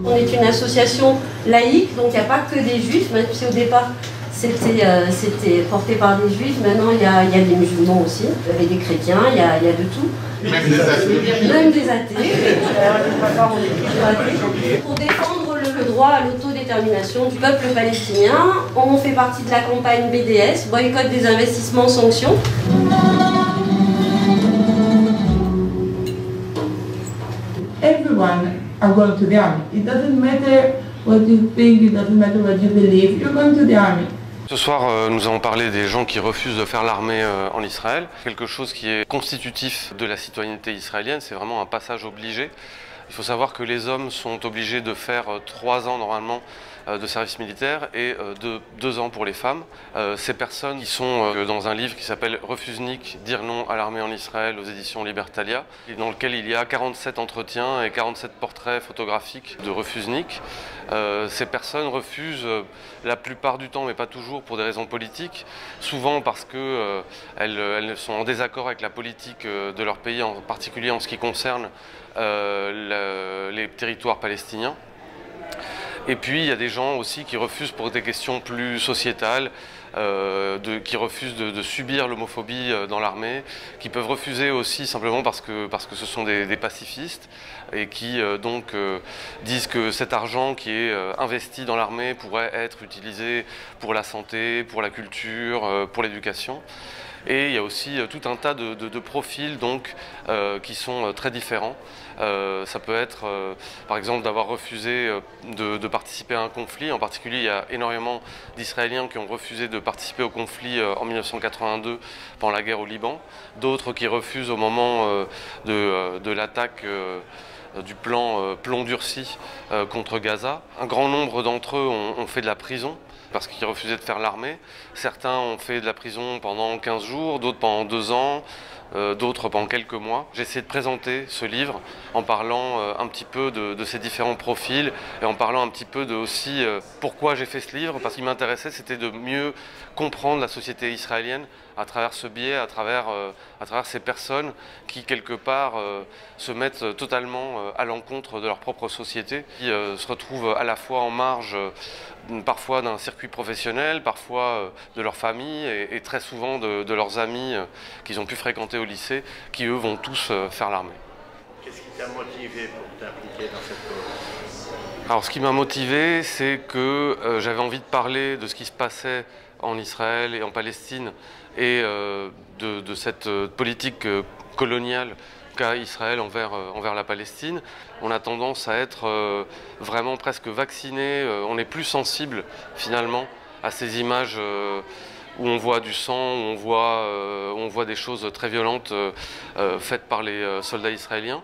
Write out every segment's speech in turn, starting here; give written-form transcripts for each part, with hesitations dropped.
On est une association laïque, donc il n'y a pas que des juifs, même si au départ c'était porté par des juifs, maintenant il y a des musulmans aussi, et des chrétiens, il y a de tout. Même des athées. Même des athées. Pour défendre le droit à l'autodétermination du peuple palestinien, on fait partie de la campagne BDS, boycott des investissements sanctions. Everyone are going to the army. It doesn't matter what you think, it doesn't matter what you believe, you're going to the army. Ce soir, nous allons parler des gens qui refusent de faire l'armée en Israël. Quelque chose qui est constitutif de la citoyenneté israélienne, c'est vraiment un passage obligé. Il faut savoir que les hommes sont obligés de faire 3 ans normalement de service militaire et 2 ans pour les femmes. Ces personnes qui sont dans un livre qui s'appelle Refusnik, dire non à l'armée en Israël aux éditions Libertalia, dans lequel il y a 47 entretiens et 47 portraits photographiques de Refusnik. Ces personnes refusent la plupart du temps, mais pas toujours, pour des raisons politiques, souvent parce qu'elles sont en désaccord avec la politique de leur pays, en particulier en ce qui concerne les territoires palestiniens. Et puis il y a des gens aussi qui refusent pour des questions plus sociétales, qui refusent de subir l'homophobie dans l'armée, qui peuvent refuser aussi simplement parce que ce sont des pacifistes et qui donc disent que cet argent qui est investi dans l'armée pourrait être utilisé pour la santé, pour la culture, pour l'éducation. Et il y a aussi tout un tas de profils donc, qui sont très différents. Ça peut être par exemple d'avoir refusé de participer à un conflit. En particulier, il y a énormément d'Israéliens qui ont refusé de participer au conflit en 1982 pendant la guerre au Liban. D'autres qui refusent au moment de l'attaque du plan Plomb durci contre Gaza. Un grand nombre d'entre eux ont fait de la prison parce qu'ils refusaient de faire l'armée. Certains ont fait de la prison pendant 15 jours, d'autres pendant 2 ans, d'autres pendant quelques mois. J'ai essayé de présenter ce livre en parlant un petit peu de ces différents profils et en parlant un petit peu de aussi pourquoi j'ai fait ce livre, parce qu'il m'intéressait, c'était de mieux comprendre la société israélienne à travers ce biais, à travers ces personnes qui, quelque part, se mettent totalement à l'encontre de leur propre société, qui se retrouvent à la fois en marge parfois d'un circuit professionnel, parfois de leur famille et très souvent de leurs amis qu'ils ont pu fréquenter au lycée, qui eux vont tous faire l'armée. Qu'est-ce qui t'a motivé pour t'impliquer dans cette cause? Alors ce qui m'a motivé, c'est que j'avais envie de parler de ce qui se passait en Israël et en Palestine et de cette politique coloniale qu'a Israël envers la Palestine. On a tendance à être vraiment presque vacciné, on est plus sensible finalement à ces images où on voit du sang, où on voit des choses très violentes faites par les soldats israéliens,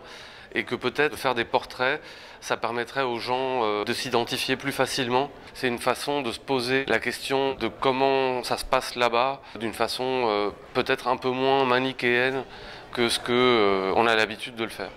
et que peut-être faire des portraits, ça permettrait aux gens de s'identifier plus facilement. C'est une façon de se poser la question de comment ça se passe là-bas, d'une façon peut-être un peu moins manichéenne que ce qu'on a l'habitude de le faire.